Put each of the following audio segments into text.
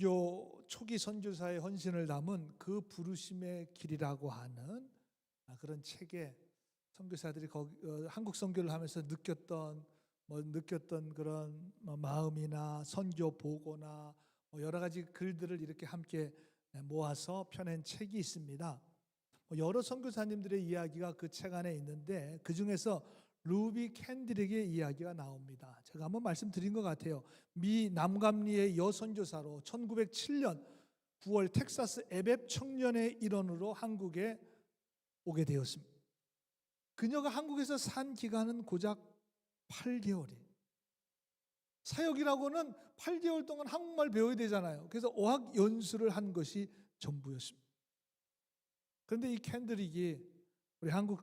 선교 초기 선교사의 헌신을 담은 그 부르심의 길이라고 하는 그런 책에 선교사들이 한국 선교를 하면서 느꼈던 그런 마음이나 선교 보고나 여러 가지 글들을 이렇게 함께 모아서 펴낸 책이 있습니다. 여러 선교사님들의 이야기가 그 책 안에 있는데 그 중에서 루비 캔드릭의 이야기가 나옵니다. 제가 한번 말씀드린 것 같아요. 미 남감리의 여선교사로 1907년 9월 텍사스 에벡 청년의 일원으로 한국에 오게 되었습니다. 그녀가 한국에서 산 기간은 고작 8개월이에요. 사역이라고는 8개월 동안 한국말 배워야 되잖아요. 그래서 어학 연수를 한 것이 전부였습니다. 그런데 이 캔드릭이 우리 한국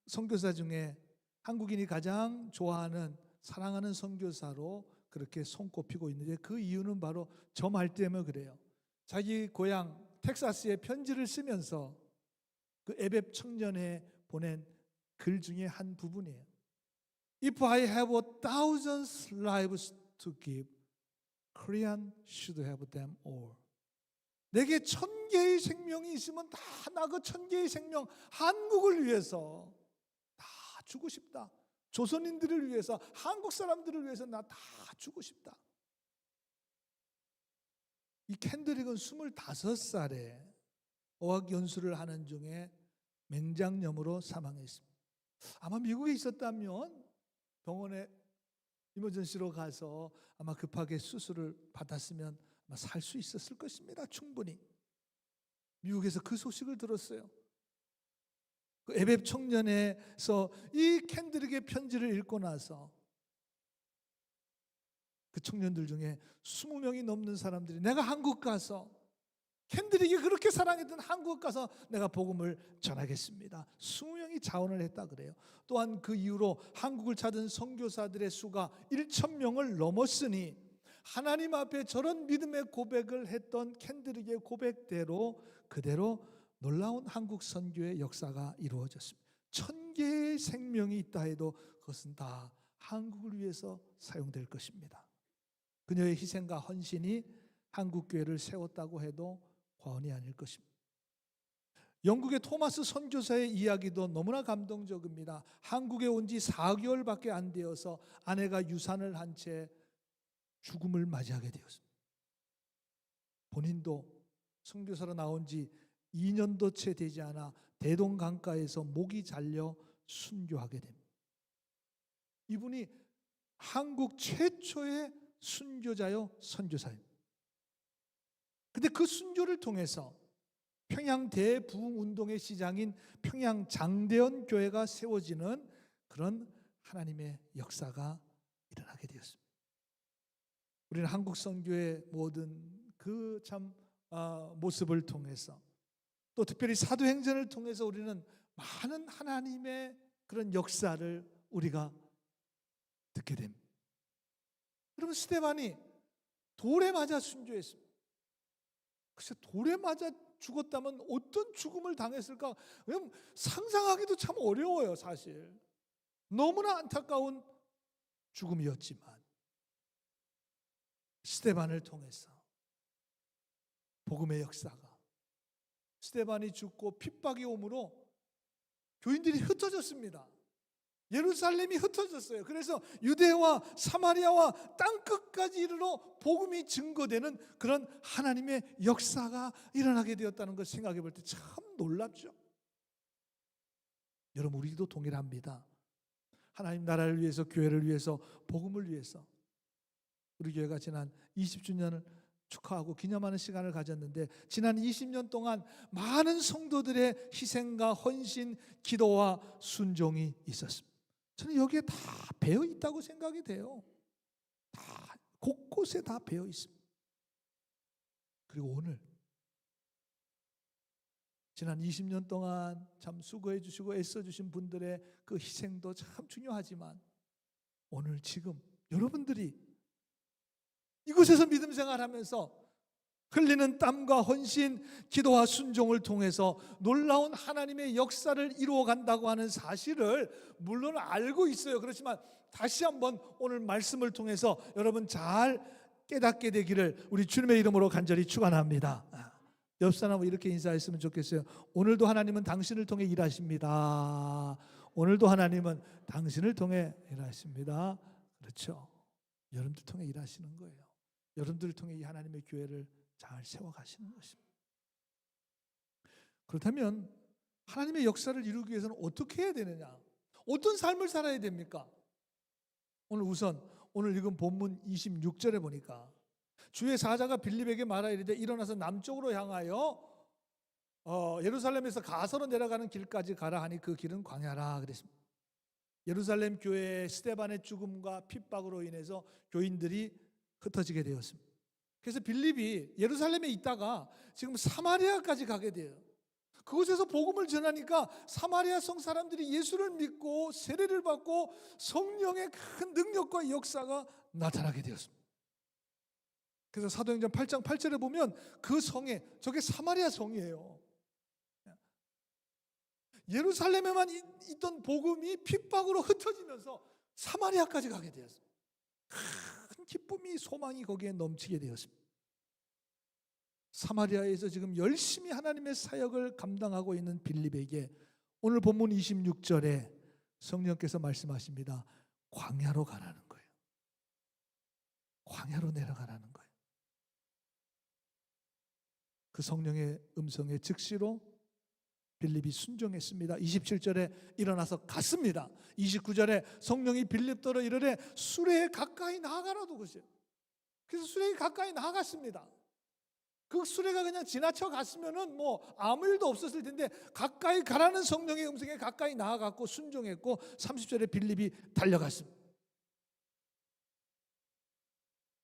선교사 중에 한국인이 가장 좋아하는 사랑하는 선교사로 그렇게 손꼽히고 있는데 그 이유는 바로 저 말 때문에 그래요. 자기 고향 텍사스에 편지를 쓰면서 그 에벡 청년에 보낸 글 중에 한 부분이에요. If I have 1,000 lives to give, Korean should have them all. 내게 1,000개의 생명이 있으면 다 나 그 1,000개의 생명 한국을 위해서 다 주고 싶다. 조선인들을 위해서, 한국 사람들을 위해서 나 다 주고 싶다. 이 캔드릭은 25살에 어학연수를 하는 중에 맹장염으로 사망했습니다. 아마 미국에 있었다면 병원에 이머전시로 가서 아마 급하게 수술을 받았으면 아마 살 수 있었을 것입니다. 충분히. 미국에서 그 소식을 들었어요. 그 에벡 청년에서 이 캔드릭의 편지를 읽고 나서 그 청년들 중에 20명이 넘는 사람들이 내가 한국 가서 캔드릭이 그렇게 사랑했던 한국 가서 내가 복음을 전하겠습니다. 20명이 자원을 했다 그래요. 또한 그 이후로 한국을 찾은 선교사들의 수가 1,000명을 넘었으니 하나님 앞에 저런 믿음의 고백을 했던 캔드릭의 고백대로 그대로 놀라운 한국 선교의 역사가 이루어졌습니다. 1,000개의 생명이 있다 해도 그것은 다 한국을 위해서 사용될 것입니다. 그녀의 희생과 헌신이 한국교회를 세웠다고 해도 과언이 아닐 것입니다. 영국의 토마스 선교사의 이야기도 너무나 감동적입니다. 한국에 온 지 4개월밖에 안 되어서 아내가 유산을 한 채 죽음을 맞이하게 되었습니다. 본인도 선교사로 나온 지 2년도 채 되지 않아 대동강가에서 목이 잘려 순교하게 됩니다. 이분이 한국 최초의 순교자요 선교사입니다. 근데 그 순교를 통해서 평양 대부흥운동의 시장인 평양 장대원 교회가 세워지는 그런 하나님의 역사가 일어나게 되었습니다. 우리는 한국 선교의 모든 그 참 모습을 통해서 또 특별히 사도행전을 통해서 우리는 많은 하나님의 그런 역사를 우리가 듣게 됩니다. 여러분, 스데반이 돌에 맞아 순교했습니다. 글쎄, 돌에 맞아 죽었다면 어떤 죽음을 당했을까? 왜냐하면 상상하기도 참 어려워요, 사실. 너무나 안타까운 죽음이었지만 스데반을 통해서 복음의 역사가, 스데반이 죽고 핍박이 오므로 교인들이 흩어졌습니다. 예루살렘이 흩어졌어요. 그래서 유대와 사마리아와 땅끝까지 이르러 복음이 증거되는 그런 하나님의 역사가 일어나게 되었다는 걸 생각해 볼 때 참 놀랍죠. 여러분, 우리도 동일합니다. 하나님 나라를 위해서, 교회를 위해서, 복음을 위해서 우리 교회가 지난 20주년을 축하하고 기념하는 시간을 가졌는데 지난 20년 동안 많은 성도들의 희생과 헌신, 기도와 순종이 있었습니다. 저는 여기에 다 배어 있다고 생각이 돼요. 다 곳곳에 다 배어 있습니다. 그리고 오늘 지난 20년 동안 참 수고해 주시고 애써 주신 분들의 그 희생도 참 중요하지만 오늘 지금 여러분들이 이곳에서 믿음 생활하면서 흘리는 땀과 헌신, 기도와 순종을 통해서 놀라운 하나님의 역사를 이루어 간다고 하는 사실을 물론 알고 있어요. 그렇지만 다시 한번 오늘 말씀을 통해서 여러분 잘 깨닫게 되기를 우리 주님의 이름으로 간절히 축원합니다. 옆 사람은 이렇게 인사했으면 좋겠어요. 오늘도 하나님은 당신을 통해 일하십니다. 오늘도 하나님은 당신을 통해 일하십니다. 그렇죠. 여러분들 통해 일하시는 거예요. 여러분들을 통해 이 하나님의 교회를 잘 세워가시는 것입니다. 그렇다면 하나님의 역사를 이루기 위해서는 어떻게 해야 되느냐? 어떤 삶을 살아야 됩니까? 오늘 읽은 본문 26절에 보니까 주의 사자가 빌립에게 말하 이르되 일어나서 남쪽으로 향하여 예루살렘에서 가서로 내려가는 길까지 가라 하니 그 길은 광야라 그랬습니다. 예루살렘 교회의 스데반의 죽음과 핍박으로 인해서 교인들이 흩어지게 되었습니다. 그래서 빌립이 예루살렘에 있다가 지금 사마리아까지 가게 돼요. 그곳에서 복음을 전하니까 사마리아 성 사람들이 예수를 믿고 세례를 받고 성령의 큰 능력과 역사가 나타나게 되었습니다. 그래서 사도행전 8장 8절에 보면 그 성에, 저게 사마리아 성이에요. 예루살렘에만 있던 복음이 핍박으로 흩어지면서 사마리아까지 가게 되었습니다. 큰 기쁨이, 소망이 거기에 넘치게 되었습니다. 사마리아에서 지금 열심히 하나님의 사역을 감당하고 있는 빌립에게 오늘 본문 26절에 성령께서 말씀하십니다. 광야로 가라는 거예요. 광야로 내려가라는 거예요. 그 성령의 음성에 즉시로 빌립이 순종했습니다. 27절에 일어나서 갔습니다. 29절에 성령이 빌립더러 이르되 수레에 가까이 나아가라도 그러세요. 그래서 수레에 가까이 나아갔습니다. 그 수레가 그냥 지나쳐 갔으면은 뭐 아무 일도 없었을 텐데 가까이 가라는 성령의 음성에 가까이 나아갔고 순종했고 30절에 빌립이 달려갔습니다.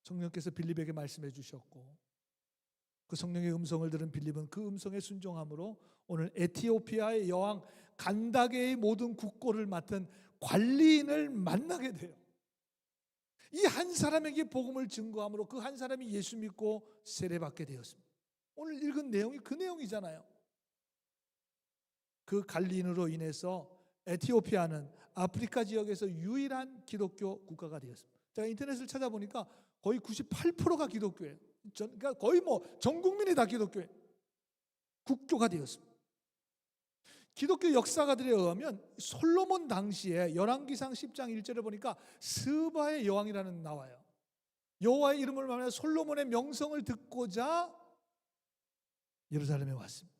성령께서 빌립에게 말씀해 주셨고 그 성령의 음성을 들은 빌립은 그 음성에 순종함으로 오늘 에티오피아의 여왕 간다게의 모든 국고를 맡은 관리인을 만나게 돼요. 이 한 사람에게 복음을 증거함으로 그 한 사람이 예수 믿고 세례받게 되었습니다. 오늘 읽은 내용이 그 내용이잖아요. 그 관리인으로 인해서 에티오피아는 아프리카 지역에서 유일한 기독교 국가가 되었습니다. 제가 인터넷을 찾아보니까 거의 98%가 기독교예요. 그러니까 거의 뭐 전 국민이 다 기독교예요. 국교가 되었습니다. 기독교 역사가들에 의하면 솔로몬 당시에 열왕기상 10장 1절에 보니까 스바의 여왕이라는 나와요. 여호와의 이름을 말하며 솔로몬의 명성을 듣고자 예루살렘에 왔습니다.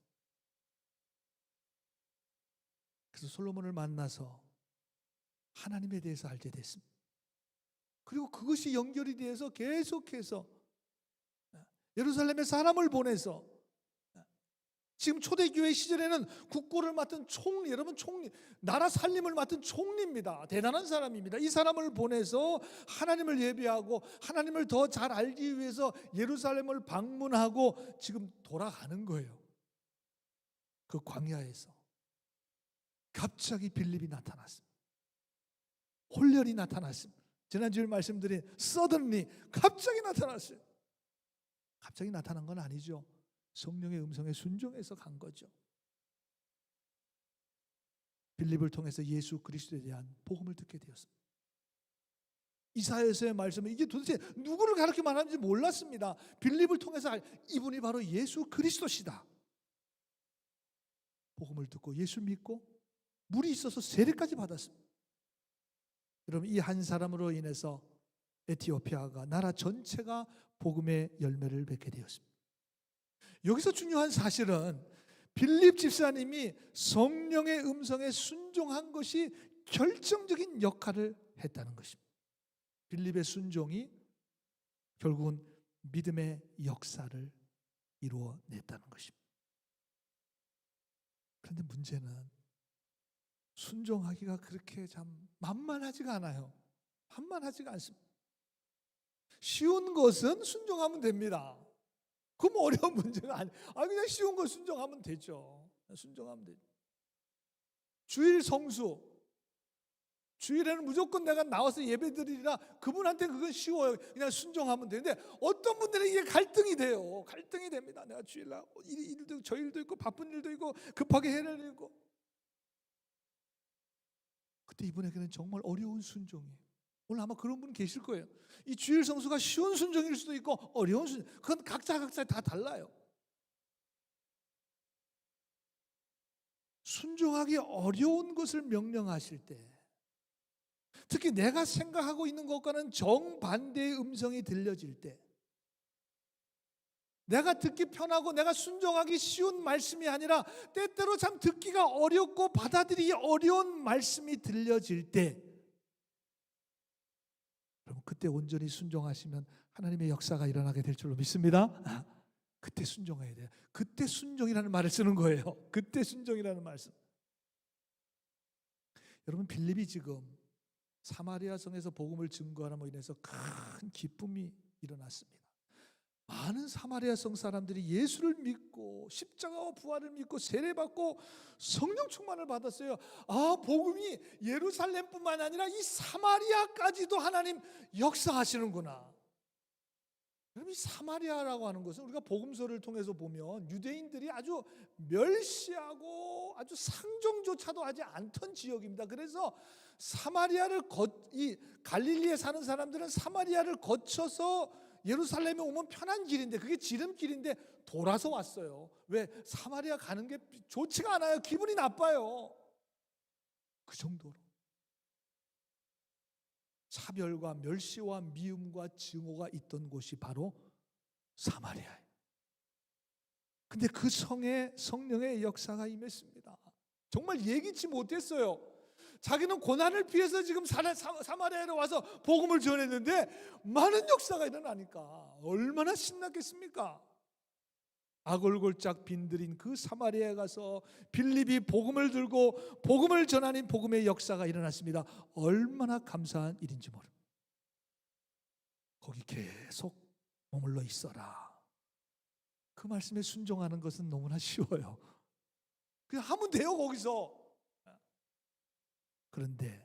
그래서 솔로몬을 만나서 하나님에 대해서 알게 됐습니다. 그리고 그것이 연결이 돼서 계속해서 예루살렘에 사람을 보내서 지금 초대교회 시절에는 국고를 맡은 총리, 여러분 총리, 나라 살림을 맡은 총리입니다. 대단한 사람입니다. 이 사람을 보내서 하나님을 예배하고 하나님을 더 잘 알기 위해서 예루살렘을 방문하고 지금 돌아가는 거예요. 그 광야에서 갑자기 빌립이 나타났습니다. 홀렬이 나타났습니다. 지난주에 말씀드린 suddenly 갑자기 나타났어요. 갑자기 나타난 건 아니죠. 성령의 음성에 순종해서 간 거죠. 빌립을 통해서 예수 그리스도에 대한 복음을 듣게 되었습니다. 이사야서의 말씀은 이게 도대체 누구를 가르쳐 말하는지 몰랐습니다. 빌립을 통해서 이분이 바로 예수 그리스도시다. 복음을 듣고 예수 믿고 물이 있어서 세례까지 받았습니다. 여러분 이 한 사람으로 인해서 에티오피아가 나라 전체가 복음의 열매를 맺게 되었습니다. 여기서 중요한 사실은 빌립 집사님이 성령의 음성에 순종한 것이 결정적인 역할을 했다는 것입니다. 빌립의 순종이 결국은 믿음의 역사를 이루어냈다는 것입니다. 그런데 문제는 순종하기가 그렇게 참 만만하지가 않아요. 만만하지가 않습니다. 쉬운 것은 순종하면 됩니다. 그럼 어려운 문제가 아니에요. 그냥 쉬운 거 순종하면 되죠. 순종하면 되죠. 주일 성수, 주일에는 무조건 내가 나와서 예배드리라. 그분한테 그건 쉬워요. 그냥 순종하면 되는데 어떤 분들은 이게 갈등이 돼요. 갈등이 됩니다. 내가 주일날 일도 저 일도 있고 바쁜 일도 있고 급하게 해야 될 일도 있고. 그때 이분에게는 정말 어려운 순종이에요. 오늘 아마 그런 분 계실 거예요. 이 주일 성수가 쉬운 순종일 수도 있고 어려운 순종, 그건 각자 다 달라요. 순종하기 어려운 것을 명령하실 때, 특히 내가 생각하고 있는 것과는 정반대의 음성이 들려질 때, 내가 듣기 편하고 내가 순종하기 쉬운 말씀이 아니라 때때로 참 듣기가 어렵고 받아들이기 어려운 말씀이 들려질 때, 여러분 그때 온전히 순종하시면 하나님의 역사가 일어나게 될 줄로 믿습니다. 그때 순종해야 돼요. 그때 순종이라는 말을 쓰는 거예요. 그때 순종이라는 말씀. 여러분 빌립이 지금 사마리아 성에서 복음을 증거함으로 인해서 큰 기쁨이 일어났습니다. 많은 사마리아 성 사람들이 예수를 믿고 십자가와 부활을 믿고 세례받고 성령 충만을 받았어요. 복음이 예루살렘뿐만 아니라 이 사마리아까지도 하나님 역사하시는구나. 여러분 이 사마리아라고 하는 것은 우리가 복음서를 통해서 보면 유대인들이 아주 멸시하고 아주 상종조차도 하지 않던 지역입니다. 그래서 이 갈릴리에 사는 사람들은 사마리아를 거쳐서 예루살렘에 오면 편한 길인데 그게 지름길인데 돌아서 왔어요. 왜? 사마리아 가는 게 좋지가 않아요. 기분이 나빠요. 그 정도로 차별과 멸시와 미움과 증오가 있던 곳이 바로 사마리아예요. 근데 그 성에 성령의 역사가 임했습니다. 정말 예기치 못했어요. 자기는 고난을 피해서 지금 사마리아에 와서 복음을 전했는데 많은 역사가 일어나니까 얼마나 신났겠습니까? 아골골짝 빈들인 그 사마리아에 가서 빌립이 복음을 들고 복음을 전하는 복음의 역사가 일어났습니다. 얼마나 감사한 일인지 모릅니다. 거기 계속 머물러 있어라. 그 말씀에 순종하는 것은 너무나 쉬워요. 그냥 하면 돼요 거기서. 그런데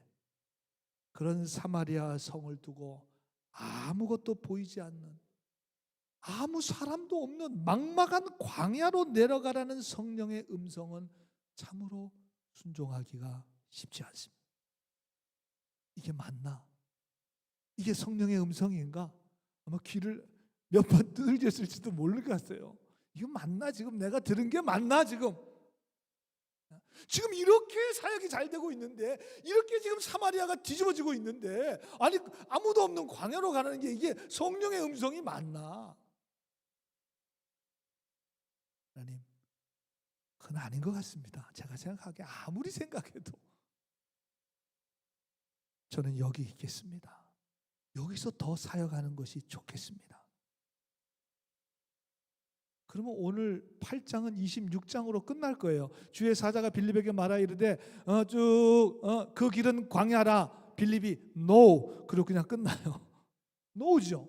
그런 사마리아 성을 두고 아무것도 보이지 않는, 아무 사람도 없는 막막한 광야로 내려가라는 성령의 음성은 참으로 순종하기가 쉽지 않습니다. 이게 맞나? 이게 성령의 음성인가? 아마 귀를 몇 번 두들겼을지도 모르겠어요. 이거 맞나? 지금 내가 들은 게 맞나? 지금 이렇게 사역이 잘 되고 있는데, 이렇게 지금 사마리아가 뒤집어지고 있는데, 아니 아무도 없는 광야로 가는 게 이게 성령의 음성이 맞나? 하나님, 그건 아닌 것 같습니다. 제가 생각하기에 아무리 생각해도 저는 여기 있겠습니다. 여기서 더 사역하는 것이 좋겠습니다. 그러면 오늘 8장은 26장으로 끝날 거예요. 주의 사자가 빌립에게 말하 이르되 그 길은 광야라. 빌립이 no. 그리고 그냥 끝나요. no죠.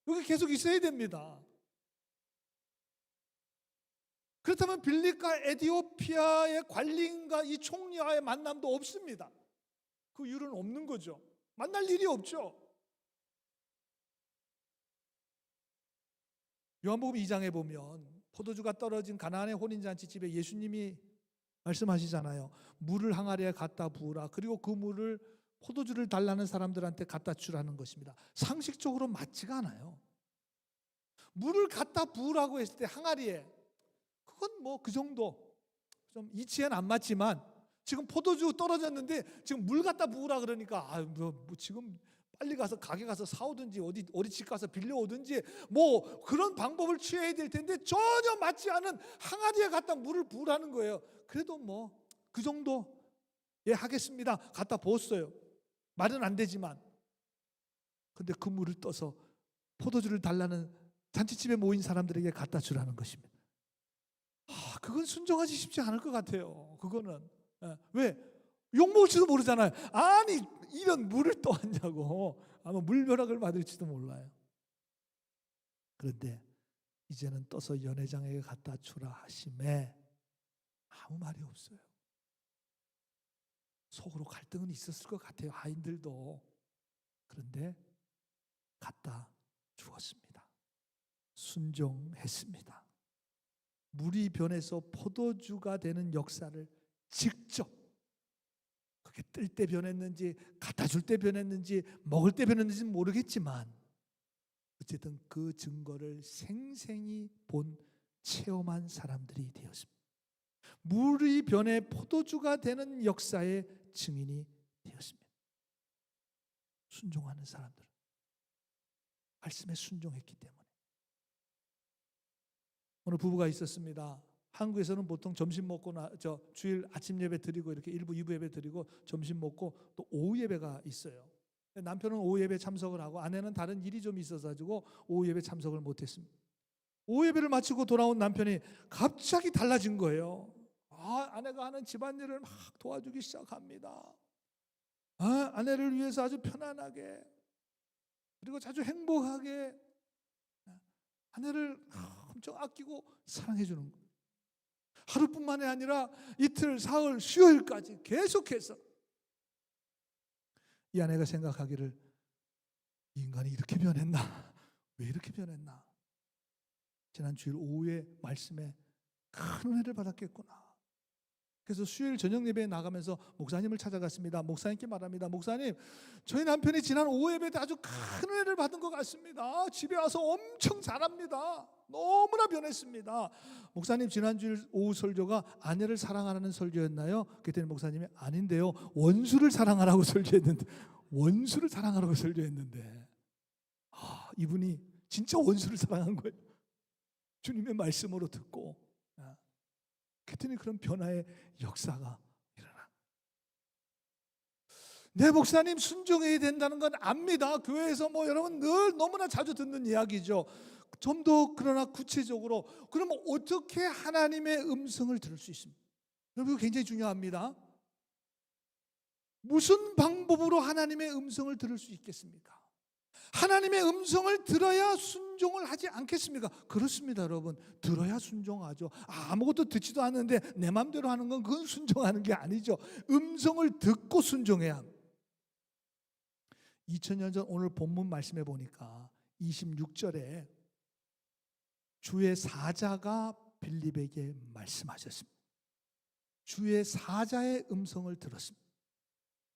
여기 계속 있어야 됩니다. 그렇다면 빌립과 에티오피아의 관리인과 이 총리와의 만남도 없습니다. 그 이유는 없는 거죠. 만날 일이 없죠. 요한복음 2장에 보면 포도주가 떨어진 가나안의 혼인잔치집에 예수님이 말씀하시잖아요. 물을 항아리에 갖다 부으라. 그리고 그 물을 포도주를 달라는 사람들한테 갖다 주라는 것입니다. 상식적으로 맞지가 않아요. 물을 갖다 부으라고 했을 때 항아리에, 그건 뭐 그 정도, 좀 이치엔 안 맞지만 지금 포도주 떨어졌는데 지금 물 갖다 부으라 그러니까 지금 빨리 가서 가게 가서 사오든지 어디 집 가서 빌려오든지 뭐 그런 방법을 취해야 될 텐데 전혀 맞지 않은 항아리에 갖다 물을 부으라는 거예요. 그래도 뭐 그 정도 하겠습니다. 갖다 부었어요. 말은 안 되지만. 근데 그 물을 떠서 포도주를 달라는 잔치집에 모인 사람들에게 갖다 주라는 것입니다. 그건 순종하기 쉽지 않을 것 같아요. 그거는 왜? 욕먹을지도 모르잖아요. 아니 이런 물을 떠왔냐고. 아마 물벼락을 맞을지도 몰라요. 그런데 이제는 떠서 연회장에게 갖다 주라 하심에 아무 말이 없어요. 속으로 갈등은 있었을 것 같아요. 아이들도. 그런데 갖다 주었습니다. 순종했습니다. 물이 변해서 포도주가 되는 역사를 직접, 그게 뜰 때 변했는지 갖다 줄 때 변했는지 먹을 때 변했는지는 모르겠지만 어쨌든 그 증거를 생생히 본 체험한 사람들이 되었습니다. 물이 변해 포도주가 되는 역사의 증인이 되었습니다. 순종하는 사람들, 말씀에 순종했기 때문에. 오늘 부부가 있었습니다. 한국에서는 보통 점심 먹고 주일 아침 예배 드리고 이렇게 1부, 2부 예배 드리고 점심 먹고 또 오후 예배가 있어요. 남편은 오후 예배 참석을 하고 아내는 다른 일이 좀 있어서 가지고 오후 예배 참석을 못했습니다. 오후 예배를 마치고 돌아온 남편이 갑자기 달라진 거예요. 아내가 하는 집안일을 막 도와주기 시작합니다. 아내를 위해서 아주 편안하게 그리고 아주 행복하게 아내를 엄청 아끼고 사랑해 주는 거예요. 하루뿐만이 아니라 이틀, 사흘, 수요일까지 계속해서 이 아내가 생각하기를 이 인간이 이렇게 변했나? 왜 이렇게 변했나? 지난 주일 오후에 말씀에 큰 은혜를 받았겠구나. 그래서 수요일 저녁 예배에 나가면서 목사님을 찾아갔습니다. 목사님께 말합니다. 목사님, 저희 남편이 지난 오후 예배 때 아주 큰 은혜를 받은 것 같습니다. 집에 와서 엄청 잘합니다. 너무나 변했습니다. 목사님, 지난 주일 오후 설교가 아내를 사랑하라는 설교였나요? 그랬더니 목사님이 아닌데요, 원수를 사랑하라고 설교했는데, 원수를 사랑하라고 설교했는데, 이분이 진짜 원수를 사랑한 거예요. 주님의 말씀으로 듣고. 그랬더니 그런 변화의 역사가 일어나. 네, 목사님, 순종해야 된다는 건 압니다. 교회에서 여러분 늘 너무나 자주 듣는 이야기죠. 좀 더 그러나 구체적으로 그러면 어떻게 하나님의 음성을 들을 수 있습니까? 여러분, 이거 굉장히 중요합니다. 무슨 방법으로 하나님의 음성을 들을 수 있겠습니까? 하나님의 음성을 들어야 순종을 하지 않겠습니까? 그렇습니다, 여러분. 들어야 순종하죠. 아무것도 듣지도 않는데 내 마음대로 하는 건 그건 순종하는 게 아니죠. 음성을 듣고 순종해야 합니다. 2000년 전 오늘 본문 말씀해 보니까 26절에 주의 사자가 빌립에게 말씀하셨습니다. 주의 사자의 음성을 들었습니다.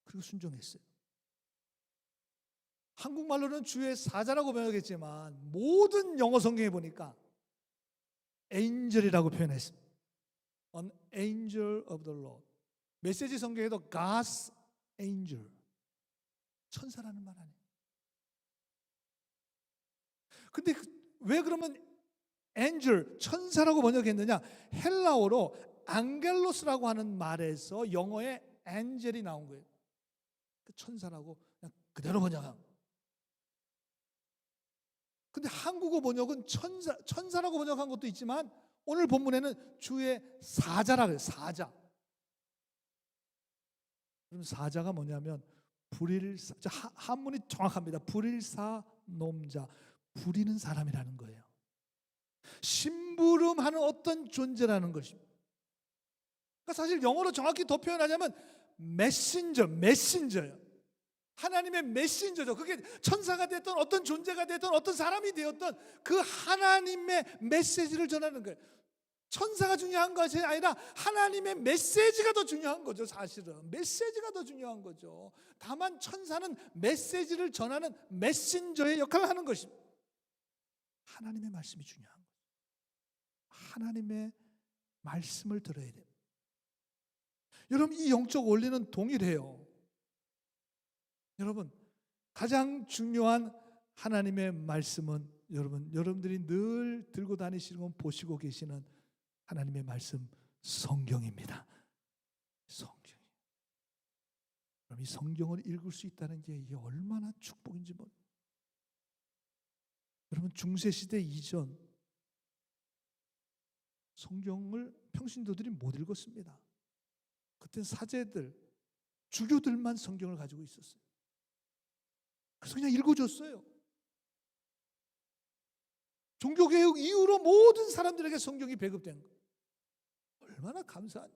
그리고 순종했어요. 한국말로는 주의 사자라고 번역했지만 모든 영어 성경에 보니까 angel이라고 표현했습니다. An angel of the Lord. 메시지 성경에도 God's angel, 천사라는 말 아니에요. 근데 왜 그러면 angel, 천사라고 번역했느냐? 헬라어로 안겔로스라고 하는 말에서 영어에 angel이 나온 거예요. 천사라고 그냥 그대로 번역한 거예요. 근데 한국어 번역은 천사라고 번역한 것도 있지만 오늘 본문에는 주의 사자라 그래요. 사자. 그럼 사자가 뭐냐면 한문이 정확합니다. 불일사놈자, 부리는 사람이라는 거예요. 심부름하는 어떤 존재라는 것입니다. 그러니까 사실 영어로 정확히 더 표현하자면 메신저예요. 하나님의 메신저죠. 그게 천사가 됐던 어떤 존재가 됐던 어떤 사람이 되었던 그 하나님의 메시지를 전하는 거예요. 천사가 중요한 것이 아니라 하나님의 메시지가 더 중요한 거죠. 사실은 메시지가 더 중요한 거죠. 다만 천사는 메시지를 전하는 메신저의 역할을 하는 것입니다. 하나님의 말씀이 중요한 거예요. 하나님의 말씀을 들어야 돼요. 여러분, 이 영적 원리는 동일해요. 여러분, 가장 중요한 하나님의 말씀은 여러분들이 늘 들고 다니시는 건 보시고 계시는 하나님의 말씀 성경입니다. 성경. 그럼 이 성경을 읽을 수 있다는 게 이게 얼마나 축복인지 모릅니다. 여러분, 중세시대 이전 성경을 평신도들이 못 읽었습니다. 그때 사제들, 주교들만 성경을 가지고 있었어요. 그래서 그냥 읽어줬어요. 종교개혁 이후로 모든 사람들에게 성경이 배급된 거예요. 얼마나 감사한.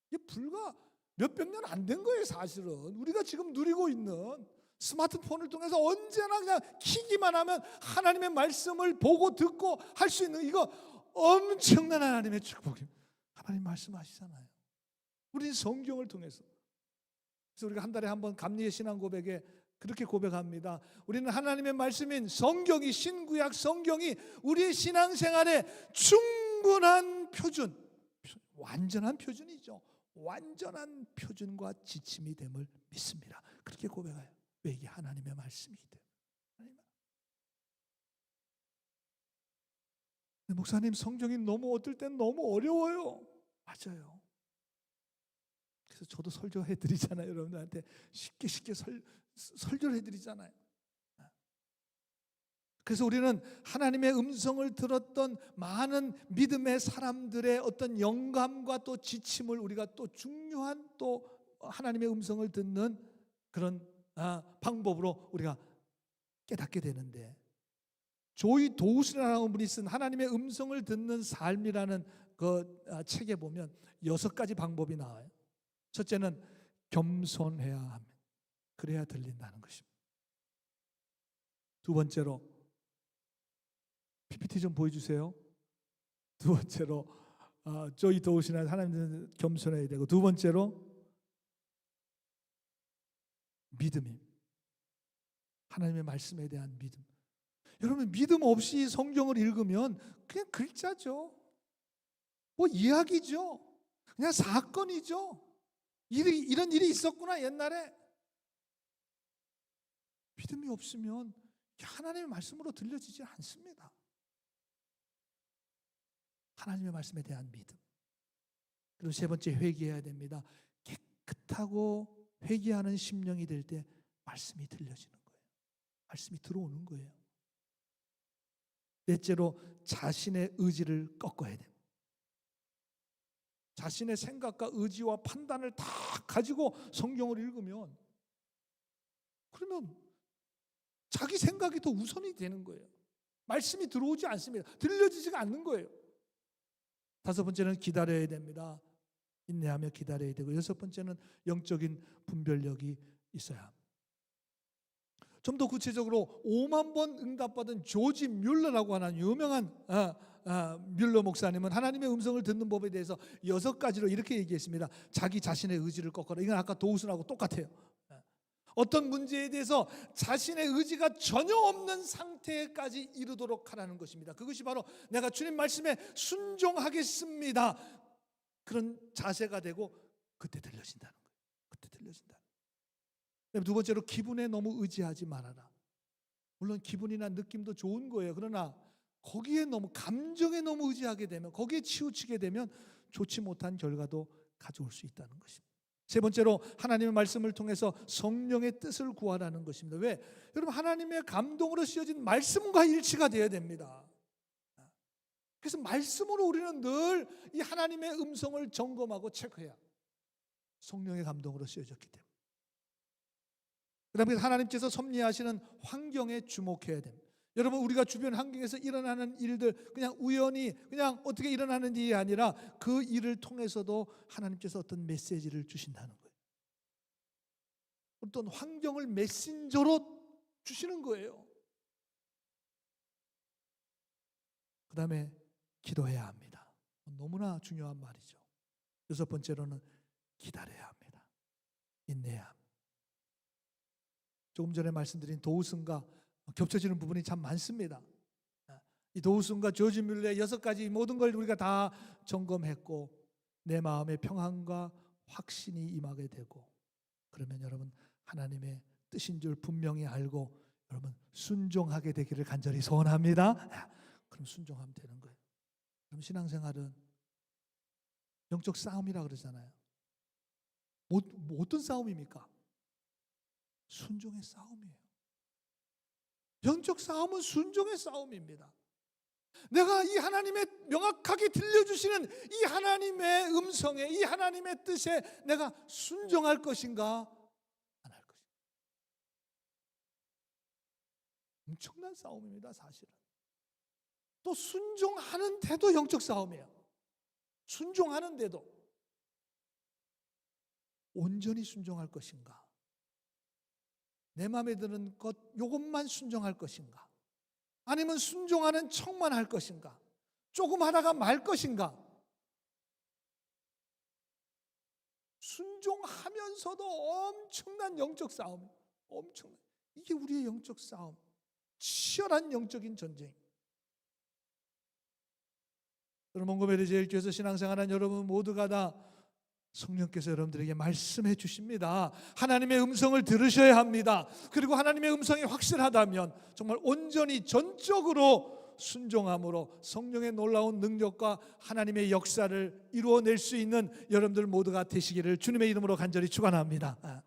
이게 불과 몇백 년 안 된 거예요. 사실은 우리가 지금 누리고 있는 스마트폰을 통해서 언제나 그냥 키기만 하면 하나님의 말씀을 보고 듣고 할 수 있는, 이거 엄청난 하나님의 축복입니다. 하나님 말씀하시잖아요. 우리는 성경을 통해서 그래서 우리가 한 달에 한 번 감리의 신앙 고백에 그렇게 고백합니다. 우리는 하나님의 말씀인 성경이, 신구약 성경이 우리의 신앙생활에 충분한 표준, 완전한 표준이죠. 완전한 표준과 지침이 됨을 믿습니다. 그렇게 고백해요. 왜? 이게 하나님의 말씀이기 때문에. 목사님, 성경이 너무 어떨 땐 너무 어려워요. 맞아요. 그래서 저도 설교해 드리잖아요. 여러분들한테 쉽게 설교를 해드리잖아요. 그래서 우리는 하나님의 음성을 들었던 많은 믿음의 사람들의 어떤 영감과 또 지침을 우리가 또 중요한 또 하나님의 음성을 듣는 그런 방법으로 우리가 깨닫게 되는데, 조이 도우스라는 분이 쓴 하나님의 음성을 듣는 삶이라는 그 책에 보면 6가지 방법이 나와요. 첫째는 겸손해야 합니다. 그래야 들린다는 것입니다. 두 번째로, PPT 좀 보여주세요. 두 번째로 조이 도우시나 하나님은 겸손해야 되고, 두 번째로 믿음입니다. 하나님의 말씀에 대한 믿음. 여러분, 믿음 없이 성경을 읽으면 그냥 글자죠. 뭐 이야기죠. 그냥 사건이죠. 이런 일이 있었구나 옛날에. 믿음이 없으면 하나님의 말씀으로 들려지지 않습니다. 하나님의 말씀에 대한 믿음. 그리고 세 번째, 회개해야 됩니다. 깨끗하고 회개하는 심령이 될 때 말씀이 들려지는 거예요. 말씀이 들어오는 거예요. 넷째로, 자신의 의지를 꺾어야 됩니다. 자신의 생각과 의지와 판단을 다 가지고 성경을 읽으면, 그러면 자기 생각이 더 우선이 되는 거예요. 말씀이 들어오지 않습니다. 들려지지가 않는 거예요. 다섯 번째는 기다려야 됩니다. 인내하며 기다려야 되고, 여섯 번째는 영적인 분별력이 있어야 합니다. 좀 더 구체적으로 5만 번 응답받은 조지 뮬러라고 하는 유명한 뮬러 목사님은 하나님의 음성을 듣는 법에 대해서 6가지로 이렇게 얘기했습니다. 자기 자신의 의지를 꺾어라. 이건 아까 도우슨하고 똑같아요. 어떤 문제에 대해서 자신의 의지가 전혀 없는 상태까지 이르도록 하라는 것입니다. 그것이 바로 내가 주님 말씀에 순종하겠습니다, 그런 자세가 되고, 그때 들려진다는 거예요. 그때 들려진다. 두 번째로, 기분에 너무 의지하지 말아라. 물론 기분이나 느낌도 좋은 거예요. 그러나 거기에 너무, 감정에 너무 의지하게 되면, 거기에 치우치게 되면 좋지 못한 결과도 가져올 수 있다는 것입니다. 세 번째로, 하나님의 말씀을 통해서 성령의 뜻을 구하라는 것입니다. 왜? 여러분, 하나님의 감동으로 씌어진 말씀과 일치가 되어야 됩니다. 그래서 말씀으로 우리는 늘 이 하나님의 음성을 점검하고 체크해야, 성령의 감동으로 씌어졌기 때문에. 그 다음에 하나님께서 섭리하시는 환경에 주목해야 됩니다. 여러분, 우리가 주변 환경에서 일어나는 일들, 그냥 우연히 그냥 어떻게 일어나는 일이 아니라 그 일을 통해서도 하나님께서 어떤 메시지를 주신다는 거예요. 어떤 환경을 메신저로 주시는 거예요. 그 다음에 기도해야 합니다. 너무나 중요한 말이죠. 여섯 번째로는 기다려야 합니다. 인내해야 합니다. 조금 전에 말씀드린 도우슨과 겹쳐지는 부분이 참 많습니다. 이 도우슨과 조지 뮬러의 6가지 모든 걸 우리가 다 점검했고, 내 마음에 평안과 확신이 임하게 되고, 그러면 여러분, 하나님의 뜻인 줄 분명히 알고 여러분 순종하게 되기를 간절히 소원합니다. 그럼 순종하면 되는 거예요. 그럼 신앙생활은 영적 싸움이라 그러잖아요. 뭐 어떤 싸움입니까? 순종의 싸움이에요. 영적 싸움은 순종의 싸움입니다. 내가 이 하나님의 명확하게 들려주시는 이 하나님의 음성에, 이 하나님의 뜻에 내가 순종할 것인가, 안 할 것인가. 엄청난 싸움입니다, 사실은. 또 순종하는데도 영적 싸움이에요. 순종하는데도 온전히 순종할 것인가, 내 마음에 드는 것 요것만 순종할 것인가, 아니면 순종하는 척만 할 것인가, 조금 하다가 말 것인가. 순종하면서도 엄청난 영적 싸움, 엄청난, 이게 우리의 영적 싸움, 치열한 영적인 전쟁. 여러분, 몽고메리 제일교회에서 신앙생활한 여러분 모두가 다 성령께서 여러분들에게 말씀해 주십니다. 하나님의 음성을 들으셔야 합니다. 그리고 하나님의 음성이 확실하다면 정말 온전히 전적으로 순종함으로 성령의 놀라운 능력과 하나님의 역사를 이루어낼 수 있는 여러분들 모두가 되시기를 주님의 이름으로 간절히 축원합니다.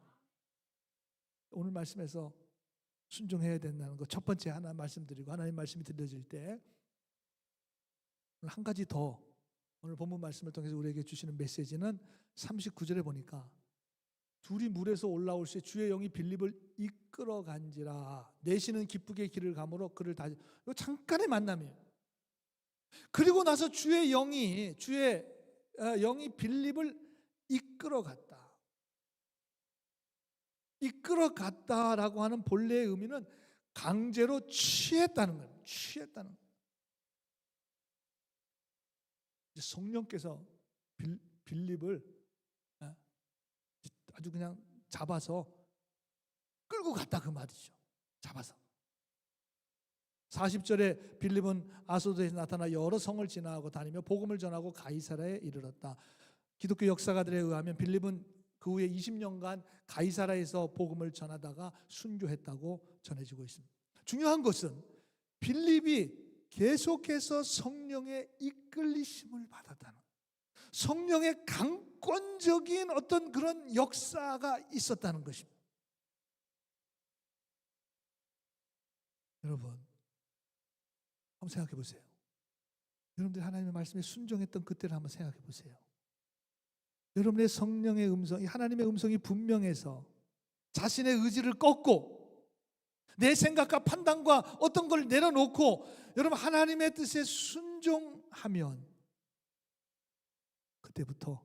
오늘 말씀에서 순종해야 된다는 것 첫 번째 하나 말씀드리고, 하나님 말씀이 들려질 때 한 가지 더 오늘 본문 말씀을 통해서 우리에게 주시는 메시지는 39절에 보니까 둘이 물에서 올라올 때 주의 영이 빌립을 이끌어 간지라. 내시는 기쁘게 길을 가므로 그를 다. 이거 잠깐의 만남이에요. 그리고 나서 주의 영이 빌립을 이끌어 갔다. 이끌어 갔다라고 하는 본래의 의미는 강제로 취했다는 거예요. 취했다는 거예요. 성령께서 빌립을 아주 그냥 잡아서 끌고 갔다 그 말이죠. 잡아서. 40절에 빌립은 아소도에서 나타나 여러 성을 지나고 다니며 복음을 전하고 가이사라에 이르렀다. 기독교 역사가들에 의하면 빌립은 그 후에 20년간 가이사라에서 복음을 전하다가 순교했다고 전해지고 있습니다. 중요한 것은 빌립이 계속해서 성령의 이끌리심을 받았다는, 성령의 강권적인 어떤 그런 역사가 있었다는 것입니다. 여러분, 한번 생각해 보세요. 여러분들이 하나님의 말씀에 순종했던 그때를 한번 생각해 보세요. 여러분의 성령의 음성이, 하나님의 음성이 분명해서 자신의 의지를 꺾고 내 생각과 판단과 어떤 걸 내려놓고 여러분 하나님의 뜻에 순종하면 그때부터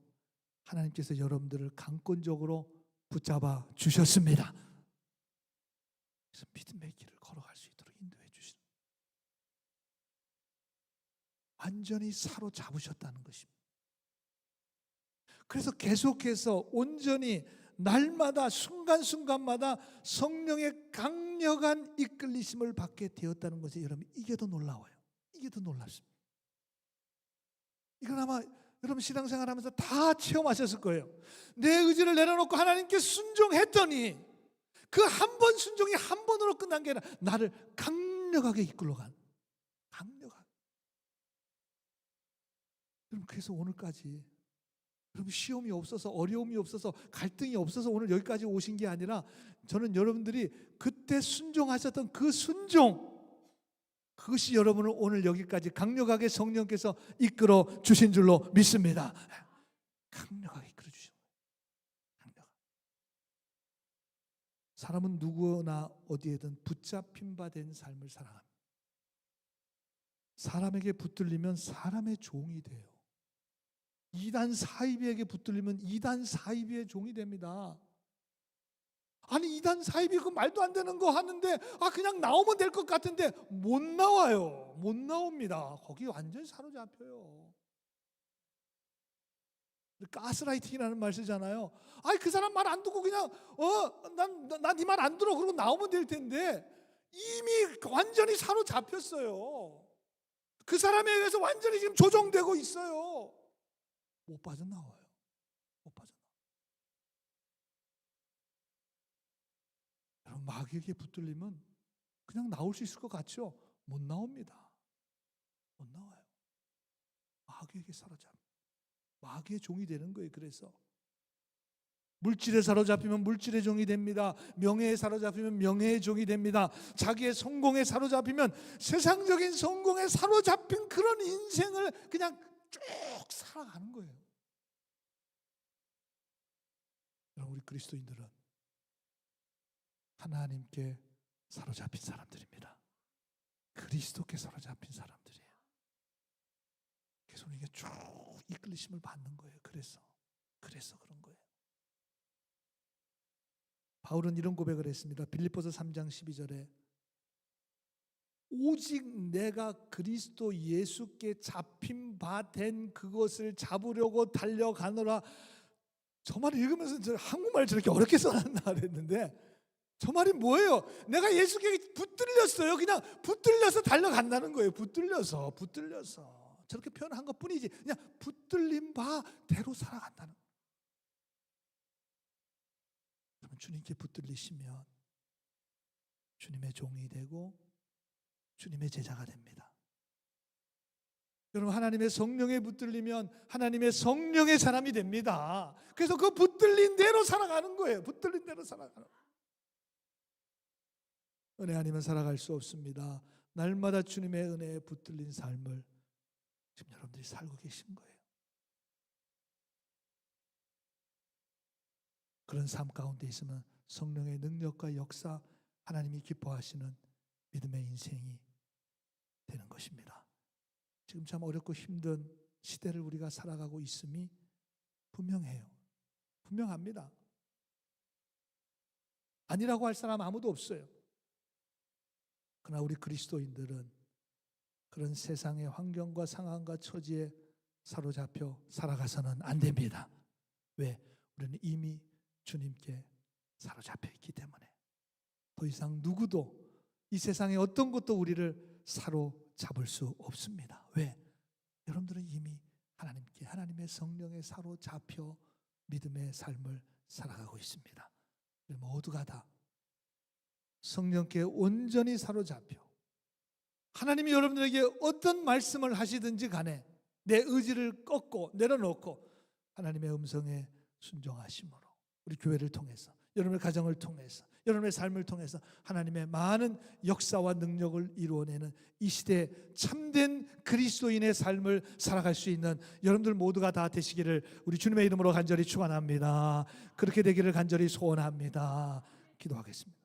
하나님께서 여러분들을 강권적으로 붙잡아 주셨습니다. 그래서 믿음의 길을 걸어갈 수 있도록 인도해 주시는, 완전히 사로잡으셨다는 것입니다. 그래서 계속해서 온전히 날마다 순간순간마다 성령의 강력한 이끌리심을 받게 되었다는 것이 여러분, 이게 더 놀라워요. 이게 더 놀랍습니다. 이건 아마 여러분 신앙생활하면서 다 체험하셨을 거예요. 내 의지를 내려놓고 하나님께 순종했더니 그 한 번 순종이 한 번으로 끝난 게 아니라 나를 강력하게 이끌어간, 강력하게. 여러분, 그래서 오늘까지 여러분 시험이 없어서, 어려움이 없어서, 갈등이 없어서 오늘 여기까지 오신 게 아니라 저는 여러분들이 그때 순종하셨던 그 순종, 그것이 여러분을 오늘 여기까지 강력하게 성령께서 이끌어 주신 줄로 믿습니다. 강력하게 이끌어 주신 거예요. 강력하게. 사람은 누구나 어디에든 붙잡힌 바 된 삶을 살아갑니다. 사람에게 붙들리면 사람의 종이 돼요. 이단 사이비에게 붙들리면 이단 사이비의 종이 됩니다. 아니, 이단 사이비 그 말도 안 되는 거 하는데 그냥 나오면 될 것 같은데 못 나와요. 못 나옵니다. 거기 완전히 사로잡혀요. 가스라이팅이라는 말 쓰잖아요. 그 사람 말 안 듣고 그냥 난 네 말 안 들어 그러고 나오면 될 텐데 이미 완전히 사로잡혔어요. 그 사람에 의해서 완전히 지금 조종되고 있어요. 못 빠져나와요. 못 빠져나와요. 여러분, 마귀에게 붙들리면 그냥 나올 수 있을 것 같죠? 못 나옵니다. 못 나와요. 마귀에게 사로잡, 마귀의 종이 되는 거예요. 그래서 물질에 사로잡히면 물질의 종이 됩니다. 명예에 사로잡히면 명예의 종이 됩니다. 자기의 성공에 사로잡히면 세상적인 성공에 사로잡힌 그런 인생을 그냥 쭉 살아가는 거예요. 여러분, 우리 그리스도인들은 하나님께 사로잡힌 사람들입니다. 그리스도께 사로잡힌 사람들이에요. 그래서 우리가 쭉 이끌리심을 받는 거예요. 그래서 그런 거예요. 바울은 이런 고백을 했습니다. 빌립보서 3장 12절에 오직 내가 그리스도 예수께 잡힌 바 된 그것을 잡으려고 달려가노라. 저 말을 읽으면서 저 한국말 저렇게 어렵게 써놨나 그랬는데 저 말이 뭐예요? 내가 예수께 붙들렸어요. 그냥 붙들려서 달려간다는 거예요. 붙들려서 저렇게 표현한 것뿐이지 그냥 붙들린 바대로 살아간다는 거예요. 그러면 주님께 붙들리시면 주님의 종이 되고 주님의 제자가 됩니다. 여러분 하나님의 성령에 붙들리면 하나님의 성령의 사람이 됩니다. 그래서 그 붙들린 대로 살아가는 거예요. 붙들린 대로 살아가는 거예요. 은혜 아니면 살아갈 수 없습니다. 날마다 주님의 은혜에 붙들린 삶을 지금 여러분들이 살고 계신 거예요. 그런 삶 가운데 있으면 성령의 능력과 역사, 하나님이 기뻐하시는 믿음의 인생이 되는 것입니다. 지금 참 어렵고 힘든 시대를 우리가 살아가고 있음이 분명해요. 분명합니다. 아니라고 할 사람 아무도 없어요. 그러나 우리 그리스도인들은 그런 세상의 환경과 상황과 처지에 사로잡혀 살아가서는 안 됩니다. 왜? 우리는 이미 주님께 사로잡혀 있기 때문에 더 이상 누구도 이 세상의 어떤 것도 우리를 사로잡을 수 없습니다. 왜? 여러분들은 이미 하나님께 하나님의 성령에 사로잡혀 믿음의 삶을 살아가고 있습니다. 모두가 다 성령께 온전히 사로잡혀 하나님이 여러분들에게 어떤 말씀을 하시든지 간에 내 의지를 꺾고 내려놓고 하나님의 음성에 순종하심으로 우리 교회를 통해서 여러분의 가정을 통해서 여러분의 삶을 통해서 하나님의 많은 역사와 능력을 이루어내는 이 시대에 참된 그리스도인의 삶을 살아갈 수 있는 여러분들 모두가 다 되시기를 우리 주님의 이름으로 간절히 축원합니다. 그렇게 되기를 간절히 소원합니다. 기도하겠습니다.